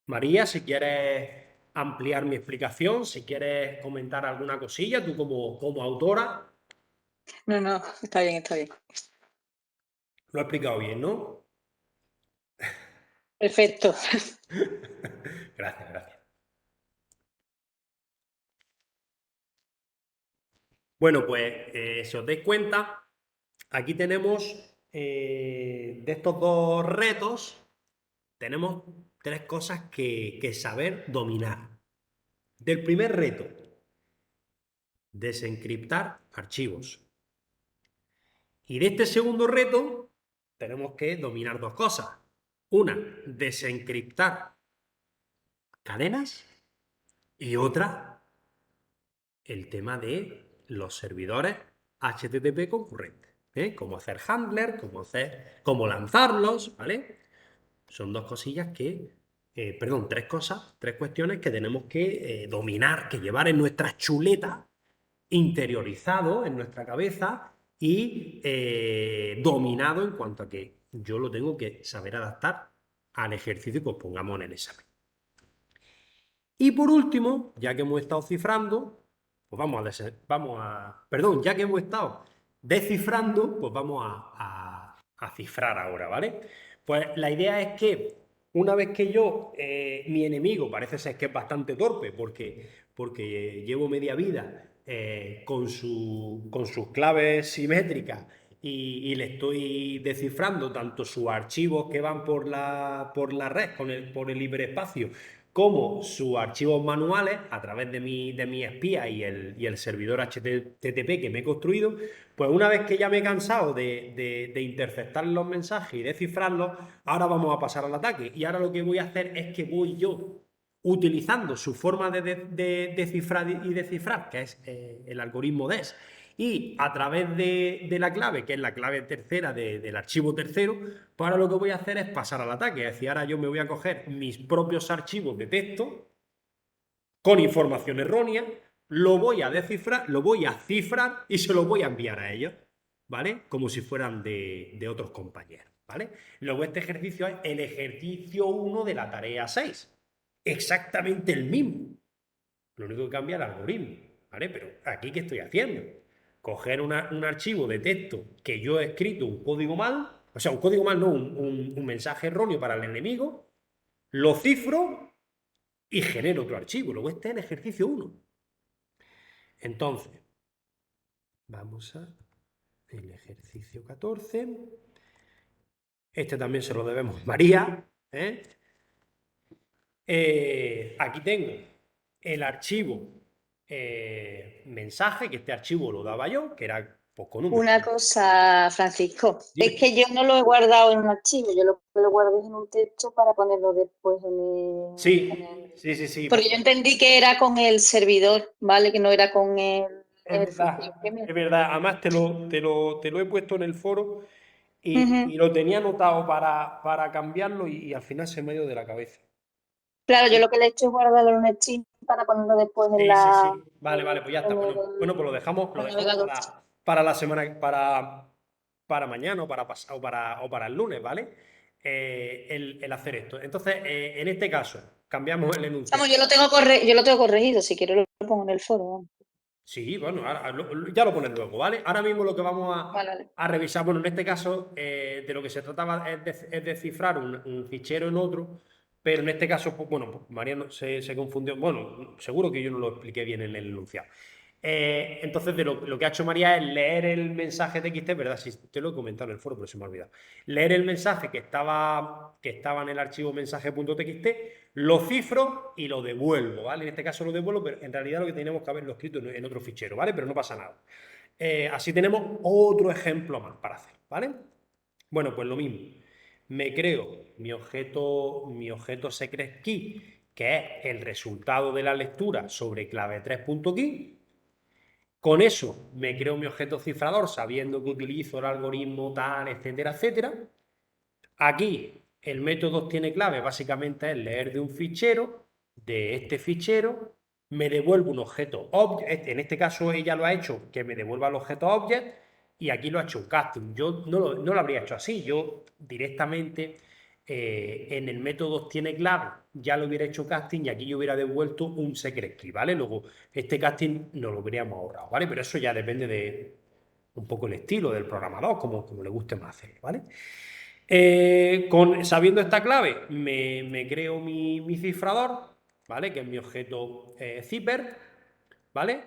Speaker 1: María, si quieres ampliar mi explicación, si quieres comentar alguna cosilla, tú como autora,
Speaker 3: No, no, está bien, está bien.
Speaker 1: lo he explicado bien, ¿no?
Speaker 3: Perfecto.
Speaker 1: Gracias, gracias. Bueno, pues si os dais cuenta, aquí tenemos de estos dos retos, tenemos tres cosas que saber dominar. Del primer reto, desencriptar archivos. Y de este segundo reto, tenemos que dominar dos cosas. Una, desencriptar cadenas y otra, el tema de los servidores HTTP concurrentes. Cómo hacer handler, cómo lanzarlos, ¿vale? Son dos cosillas tres cosas, tres cuestiones que tenemos que dominar, que llevar en nuestra chuleta, interiorizado en nuestra cabeza y dominado en cuanto a que yo lo tengo que saber adaptar al ejercicio que os pongamos en el examen. Y por último, ya que hemos estado cifrando, pues ya que hemos estado descifrando, pues vamos a cifrar ahora, ¿vale? Pues la idea es que una vez que mi enemigo parece ser que es bastante torpe, porque llevo media vida con sus claves simétricas y le estoy descifrando tanto sus archivos que van por la red, por el hiperespacio, como sus archivos manuales a través de mi espía y el servidor HTTP que me he construido. Pues una vez que ya me he cansado de interceptar los mensajes y descifrarlos, ahora vamos a pasar al ataque. Y ahora lo que voy a hacer es que voy yo, utilizando su forma de cifrar y descifrar, que es el algoritmo DES, y a través de la clave, que es la clave tercera del archivo tercero, pues ahora lo que voy a hacer es pasar al ataque. Es decir, ahora yo me voy a coger mis propios archivos de texto con información errónea, lo voy a descifrar, lo voy a cifrar y se lo voy a enviar a ellos, ¿vale? Como si fueran de otros compañeros, ¿vale? Luego este ejercicio es el ejercicio 1 de la tarea 6. Exactamente el mismo. Lo único que cambia es el algoritmo, ¿vale? Pero aquí, ¿qué estoy haciendo? Coger un archivo de texto que yo he escrito un código mal, o sea, un código mal, no, un mensaje erróneo para el enemigo, lo cifro y genero otro archivo. Luego este es el ejercicio 1. Entonces, vamos a el ejercicio 14. Este también se lo debemos a María. Aquí tengo el archivo mensaje, que este archivo lo daba yo, que era pues, con un...
Speaker 3: Una cosa, Francisco,
Speaker 1: Dime.
Speaker 3: es que yo no lo he guardado en un archivo, yo lo guardé en un texto para ponerlo después
Speaker 1: Sí.
Speaker 3: Porque yo entendí que era con el servidor, ¿vale? Que no era con
Speaker 1: Es
Speaker 3: el
Speaker 1: verdad,
Speaker 3: fichero primero.
Speaker 1: es verdad. Además te lo he puesto en el foro y
Speaker 3: Ujú.
Speaker 1: lo tenía anotado para cambiarlo y al final se me ha ido de la cabeza.
Speaker 3: Claro, yo lo que le he hecho es guardarlo en un archivo para ponerlo después
Speaker 1: Sí. Vale, pues ya está.
Speaker 3: en
Speaker 1: Bueno, pues lo dejamos
Speaker 3: el navegador.
Speaker 1: para la semana, para mañana o para el lunes, ¿vale? El hacer esto. Entonces, en este caso, cambiamos el enunciado.
Speaker 3: Vamos, yo lo tengo corregido, si quiero lo pongo en el foro. Vamos.
Speaker 1: Sí, bueno, ya lo pones luego, ¿vale? Ahora mismo lo que vamos
Speaker 3: Vale.
Speaker 1: a revisar, bueno, en este caso, de lo que se trataba es descifrar un fichero en otro, pero en este caso, pues, bueno, pues María se confundió, bueno, seguro que yo no lo expliqué bien en el enunciado. Entonces, lo que ha hecho María es leer el mensaje de TXT, ¿verdad? Sí, te lo he comentado en el foro, pero se me ha olvidado. Leer el mensaje que estaba en el archivo mensaje.txt, lo cifro y lo devuelvo, ¿vale? En este caso lo devuelvo, pero en realidad lo que teníamos que haberlo escrito en otro fichero, ¿vale? Pero no pasa nada. Así tenemos otro ejemplo más para hacer, ¿vale? Bueno, pues lo mismo. Me creo mi objeto secret key, que es el resultado de la lectura sobre clave 3.key. Con eso me creo mi objeto cifrador sabiendo que utilizo el algoritmo tal, etcétera, etcétera. Aquí El método tiene clave básicamente es leer de un fichero, de este fichero, me devuelve un objeto object, en este caso ella lo ha hecho que me devuelva el objeto object y aquí lo ha hecho un casting. Yo no lo habría hecho así, yo directamente en el método tiene clave ya lo hubiera hecho casting y aquí yo hubiera devuelto un secret key, ¿vale? Luego este casting nos lo hubiéramos ahorrado, ¿vale? Pero eso ya depende de un poco el estilo del programador, como le guste más hacer, ¿vale? Sabiendo esta clave, me creo mi cifrador, ¿vale? Que es mi objeto zipper, ¿vale?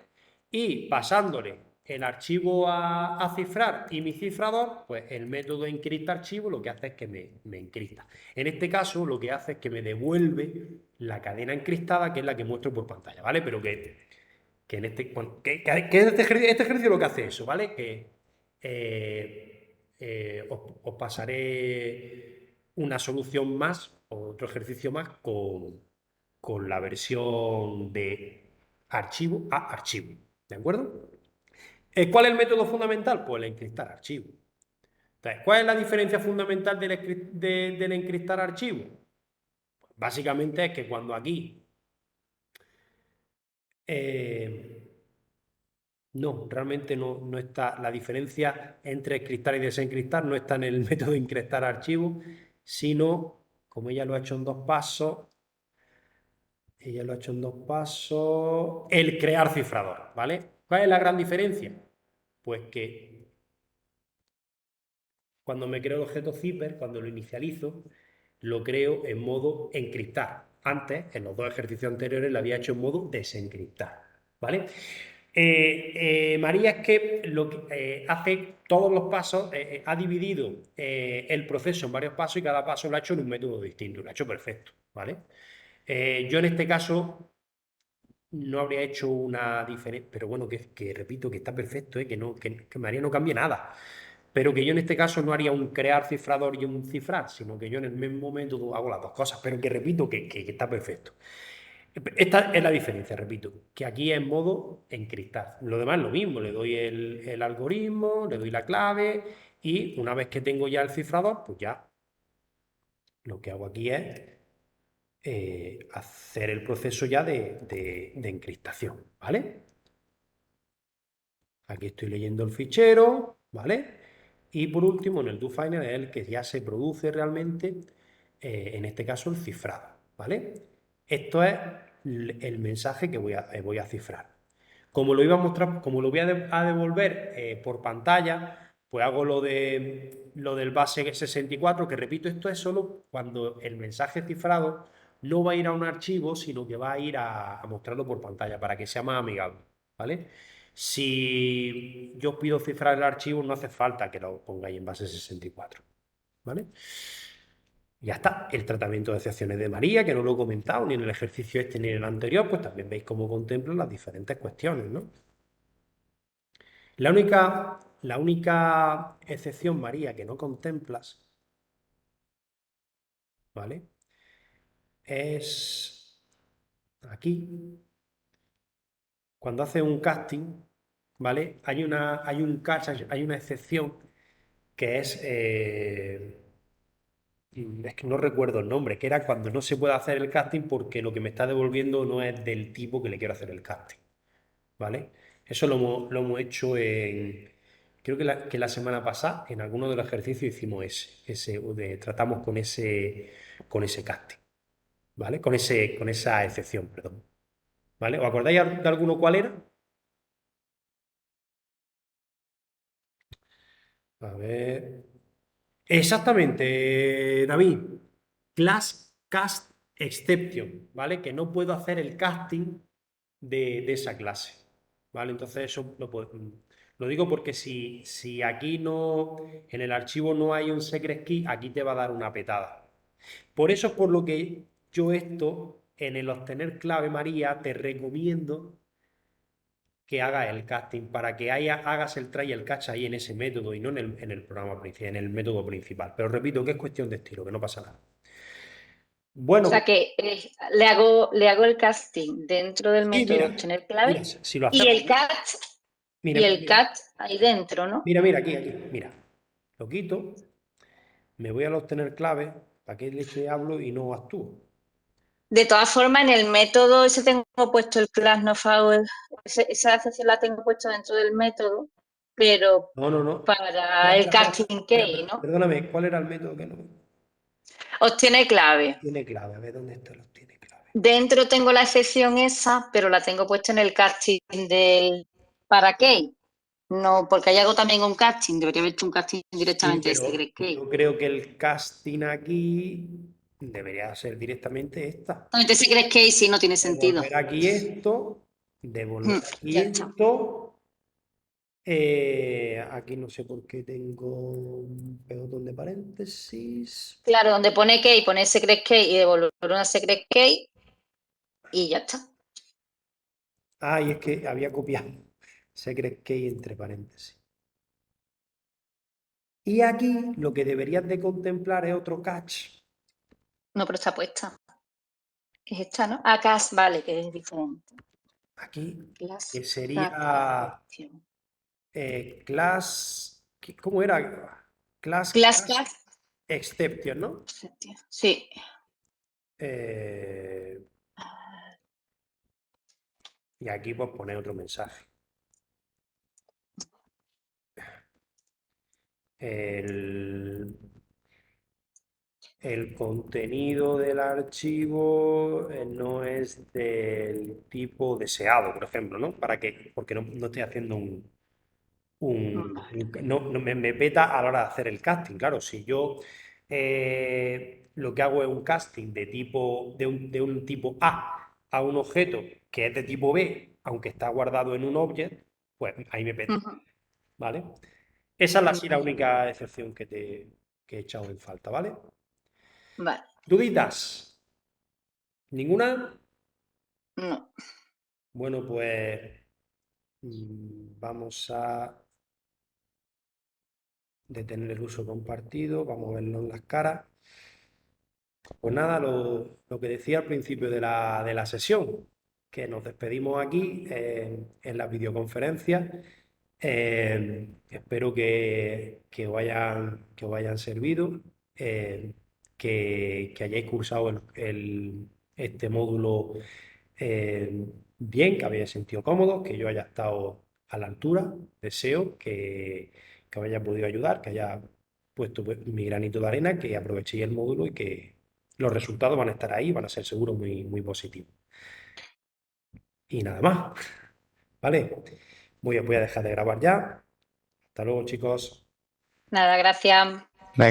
Speaker 1: Y pasándole el archivo a cifrar y mi cifrador, pues el método encripta archivo lo que hace es que me encripta. En este caso, lo que hace es que me devuelve la cadena encriptada, que es la que muestro por pantalla, ¿vale? Pero que en este, bueno, este ejercicio lo que hace eso, ¿vale? Que os pasaré una solución más, otro ejercicio más, con la versión de archivo a archivo, ¿de acuerdo? ¿Cuál es el método fundamental? Pues el encriptar archivo. Entonces, ¿cuál es la diferencia fundamental del encriptar archivo? Básicamente es que cuando aquí no, realmente no está. La diferencia entre encriptar y desencriptar no está en el método de encriptar archivos, sino, como ella lo ha hecho en dos pasos, el crear cifrador, ¿vale? ¿Cuál es la gran diferencia? Pues que cuando me creo el objeto zipper, cuando lo inicializo, lo creo en modo encriptar. Antes, en los dos ejercicios anteriores, lo había hecho en modo desencriptar, ¿vale? María es que lo que hace todos los pasos, ha dividido el proceso en varios pasos y cada paso lo ha hecho en un método distinto, lo ha hecho perfecto, ¿vale? Yo en este caso no habría hecho una diferencia, pero bueno, que repito que está perfecto, que María no cambie nada, pero que yo en este caso no haría un crear cifrador y un cifrar, sino que yo en el mismo método hago las dos cosas, pero que repito que está perfecto. Esta es la diferencia, repito, que aquí es en modo encriptar. Lo demás es lo mismo, le doy el algoritmo, le doy la clave y una vez que tengo ya el cifrador, pues ya lo que hago aquí es hacer el proceso ya de encriptación, ¿vale? Aquí estoy leyendo el fichero, ¿vale? Y por último, en el doFinder es el que ya se produce realmente, en este caso, el cifrado, ¿vale? Esto es el mensaje que voy a cifrar. Como lo iba a mostrar, como lo voy a devolver por pantalla, pues hago lo del base 64, que repito, esto es solo cuando el mensaje cifrado no va a ir a un archivo, sino que va a ir a mostrarlo por pantalla para que sea más amigable, ¿vale? Si yo pido cifrar el archivo, no hace falta que lo pongáis en base 64, ¿vale? Ya está. El tratamiento de excepciones de María, que no lo he comentado ni en el ejercicio este ni en el anterior, pues también veis cómo contemplo las diferentes cuestiones, ¿no? La única excepción, María, que no contemplas, ¿vale? Es aquí, cuando haces un casting, ¿vale? Hay una excepción que es que no recuerdo el nombre, que era cuando no se puede hacer el casting porque lo que me está devolviendo no es del tipo que le quiero hacer el casting, ¿vale? Eso lo hemos hecho creo que la semana pasada, en alguno de los ejercicios hicimos tratamos con ese casting, ¿vale? Con esa excepción, perdón, ¿vale? ¿Os acordáis de alguno cuál era? A ver. Exactamente, David. Class Cast Exception, ¿vale? Que no puedo hacer el casting de esa clase, ¿vale? Entonces eso lo digo porque si aquí no, en el archivo no hay un secret key, aquí te va a dar una petada. Por eso es por lo que yo esto, en el obtener clave María, te recomiendo que hagas el casting para que hagas el try y el catch ahí en ese método y no en el programa principal, en el método principal. Pero repito que es cuestión de estilo, que no pasa nada.
Speaker 3: O sea
Speaker 1: Bueno,
Speaker 3: que le hago el casting dentro del
Speaker 1: sí,
Speaker 3: método obtener clave
Speaker 1: mira, si lo
Speaker 3: y
Speaker 1: hacemos, mira,
Speaker 3: el catch ahí dentro, ¿no?
Speaker 1: mira, aquí, mira. Lo quito, me voy al obtener clave, ¿Para qué leche hablo y no actúo?
Speaker 3: De todas formas, en el método ese tengo puesto el class no found, esa excepción la tengo puesto dentro del método, pero
Speaker 1: No, no, no.
Speaker 3: para el casting key, ¿no?
Speaker 1: Perdóname, ¿cuál era el método que no
Speaker 3: Obtiene clave.
Speaker 1: tiene clave? A ver dónde está los tiene clave.
Speaker 3: Dentro tengo la excepción esa, pero la tengo puesta en el casting del para key. No, porque ahí hago también un casting, debería haber hecho un casting
Speaker 1: Sí,
Speaker 3: directamente de
Speaker 1: pero
Speaker 3: secret key.
Speaker 1: yo creo que el casting aquí debería ser directamente esta.
Speaker 3: Entonces, secret key sí no tiene sentido.
Speaker 1: Devolver aquí esto, devolver aquí
Speaker 3: Ya está.
Speaker 1: esto. Aquí no sé por qué tengo un pelotón de paréntesis.
Speaker 3: Claro, donde pone key, pone secret key y devolver una secret key y ya está.
Speaker 1: Ah, y es que había copiado secret key entre paréntesis. Y aquí lo que deberías de contemplar es otro catch.
Speaker 3: No, pero está puesta. Es esta, ¿no? Ah, CAS, vale, que es diferente.
Speaker 1: Aquí,
Speaker 3: Class
Speaker 1: que sería
Speaker 3: exception.
Speaker 1: class, ¿cómo era? Class
Speaker 3: Class
Speaker 1: cast
Speaker 3: CAS
Speaker 1: exception, ¿no?
Speaker 3: exception. Sí.
Speaker 1: Eh, y aquí pues poner otro mensaje. El, el contenido del archivo no es del tipo deseado, por ejemplo, ¿no? ¿Para qué? Porque no estoy haciendo no me peta a la hora de hacer el casting. Claro, si yo lo que hago es un casting de tipo, de un tipo A un objeto que es de tipo B, aunque está guardado en un object, pues ahí me peta,
Speaker 3: Ujú.
Speaker 1: ¿vale? Esa es sí la
Speaker 3: Vale.
Speaker 1: única excepción que he echado en falta, ¿vale?
Speaker 3: Vale.
Speaker 1: ¿Duditas? ¿Ninguna?
Speaker 3: No.
Speaker 1: Bueno, pues vamos a detener el uso compartido, vamos a verlo en las caras. Pues nada, lo que decía al principio de la sesión, que nos despedimos aquí en la videoconferencia. Espero que os hayan servido, que hayáis cursado este módulo bien, que habéis sentido cómodos, que yo haya estado a la altura. Deseo que os haya podido ayudar, que haya puesto pues, mi granito de arena, que aprovechéis el módulo y que los resultados van a estar ahí, van a ser seguro muy, muy positivos. Y nada más, ¿vale? Voy a dejar de grabar ya. Hasta luego, chicos.
Speaker 3: Nada, gracias.